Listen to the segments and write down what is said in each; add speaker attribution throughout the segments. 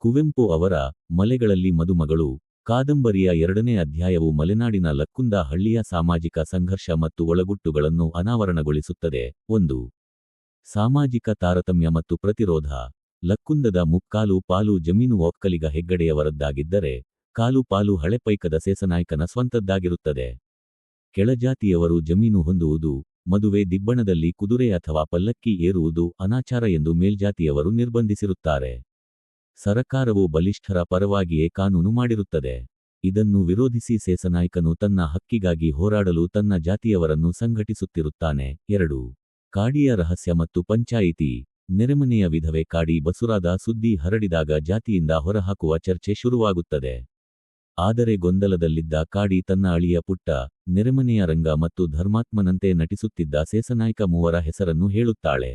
Speaker 1: ಕುವೆಂಪು ಅವರ ಮಲೆಗಳಲ್ಲಿ ಮದುಮಗಳು ಕಾದಂಬರಿಯ 2ನೇ ಅಧ್ಯಾಯವು ಮಲೆನಾಡಿನ ಲಕ್ಕುಂದ ಹಳ್ಳಿಯ ಸಾಮಾಜಿಕ ಸಂಘರ್ಷ ಮತ್ತು ಒಳಗುಟ್ಟುಗಳನ್ನು ಅನಾವರಣಗೊಳಿಸುತ್ತದೆ. 1. ಸಾಮಾಜಿಕ ತಾರತಮ್ಯ ಮತ್ತು ಪ್ರತಿರೋಧ. ಲಕ್ಕುಂದದ ಮುಕ್ಕಾಲು ಪಾಲು ಜಮೀನು ಒಕ್ಕಲಿಗ ಹೆಗ್ಗಡೆಯವರದ್ದಾಗಿದ್ದರೆ, ಕಾಲು ಪಾಲು ಹಳೆಪೈಕದ ಸೇಸನಾಯ್ಕನ ಸ್ವಂತದ್ದಾಗಿರುತ್ತದೆ. ಕೆಳಜಾತಿಯವರು ಜಮೀನು ಹೊಂದುವುದು, ಮದುವೆ ದಿಬ್ಬಣದಲ್ಲಿ ಕುದುರೆ ಅಥವಾ ಪಲ್ಲಕ್ಕಿ ಏರುವುದು ಅನಾಚಾರ ಎಂದು ಮೇಲ್ಜಾತಿಯವರು ನಿರ್ಬಂಧಿಸಿರುತ್ತಾರೆ. ಸರಕಾರವು ಬಲಿಷ್ಠರ ಪರವಾಗಿಯೇ ಕಾನೂನು ಮಾಡಿರುತ್ತದೆ. ಇದನ್ನು ವಿರೋಧಿಸಿ ಸೇಸನಾಯ್ಕನು ತನ್ನ ಹಕ್ಕಿಗಾಗಿ ಹೋರಾಡಲು ತನ್ನ ಜಾತಿಯವರನ್ನು ಸಂಘಟಿಸುತ್ತಿರುತ್ತಾನೆ. 2. ಕಾಡಿಯ ರಹಸ್ಯ ಮತ್ತು ಪಂಚಾಯಿತಿ. ನೆರೆಮನೆಯ ವಿಧವೆ ಕಾಡಿ ಬಸುರಾದ ಸುದ್ದಿ ಹರಡಿದಾಗ ಜಾತಿಯಿಂದ ಹೊರಹಾಕುವ ಚರ್ಚೆ ಶುರುವಾಗುತ್ತದೆ. ಆದರೆ ಗೊಂದಲದಲ್ಲಿದ್ದ ಕಾಡಿ ತನ್ನ ಅಳಿಯ ಪುಟ್ಟ, ನೆರೆಮನೆಯ ರಂಗ ಮತ್ತು ಧರ್ಮಾತ್ಮನಂತೆ ನಟಿಸುತ್ತಿದ್ದ ಸೇಸನಾಯ್ಕ ಮೂವರ ಹೆಸರನ್ನು ಹೇಳುತ್ತಾಳೆ.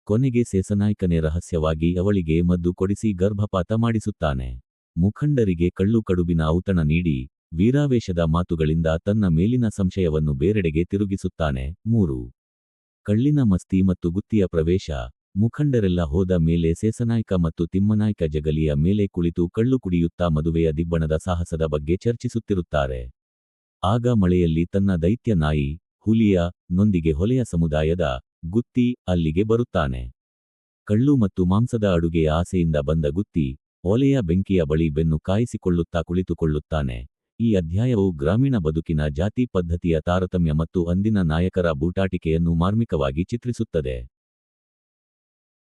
Speaker 1: ಕೊನೆಗೆ ಸೇಸನಾಯ್ಕನೇ ರಹಸ್ಯವಾಗಿ ಅವಳಿಗೆ ಮದ್ದು ಕೊಡಿಸಿ ಗರ್ಭಪಾತ ಮಾಡಿಸುತ್ತಾನೆ. ಮುಖಂಡರಿಗೆ ಕಳ್ಳು ಕಡುಬಿನ ಔತಣ ನೀಡಿ, ವೀರಾವೇಶದ ಮಾತುಗಳಿಂದ ತನ್ನ ಮೇಲಿನ ಸಂಶಯವನ್ನು ಬೇರೆಡೆಗೆ ತಿರುಗಿಸುತ್ತಾನೆ. 3. ಕಳ್ಳಿನ ಮಸ್ತಿ ಮತ್ತು ಗುತ್ತಿಯ ಪ್ರವೇಶ. ಮುಖಂಡರೆಲ್ಲ ಹೋದ ಮೇಲೆ ಸೇಸನಾಯ್ಕ ಮತ್ತು ತಿಮ್ಮನಾಯ್ಕ ಜಗಲಿಯ ಮೇಲೆ ಕುಳಿತು ಕಳ್ಳು ಕುಡಿಯುತ್ತಾ ಮದುವೆಯ ದಿಬ್ಬಣದ ಸಾಹಸದ ಬಗ್ಗೆ ಚರ್ಚಿಸುತ್ತಿರುತ್ತಾರೆ. ಆಗ ಮಳೆಯಲ್ಲಿ ತನ್ನ ದೈತ್ಯ ನಾಯಿ, ಹುಲಿಯ ನೊಂದಿಗೆ ಹೊಲೆಯ ಸಮುದಾಯದ ಗುತ್ತಿ ಅಲ್ಲಿಗೆ ಬರುತ್ತಾನೆ. ಕಳ್ಳು ಮತ್ತು ಮಾಂಸದ ಅಡುಗೆಯ ಆಸೆಯಿಂದ ಬಂದ ಗುತ್ತಿ, ಒಲೆಯ ಬೆಂಕಿಯ ಬಳಿ ಬೆನ್ನು ಕಾಯಿಸಿಕೊಳ್ಳುತ್ತಾ ಕುಳಿತುಕೊಳ್ಳುತ್ತಾನೆ. ಈ ಅಧ್ಯಾಯವು ಗ್ರಾಮೀಣ ಬದುಕಿನ ಜಾತಿ ಪದ್ಧತಿಯ ತಾರತಮ್ಯ ಮತ್ತು ಅಂದಿನ ನಾಯಕರ ಬೂಟಾಟಿಕೆಯನ್ನು ಮಾರ್ಮಿಕವಾಗಿ ಚಿತ್ರಿಸುತ್ತದೆ.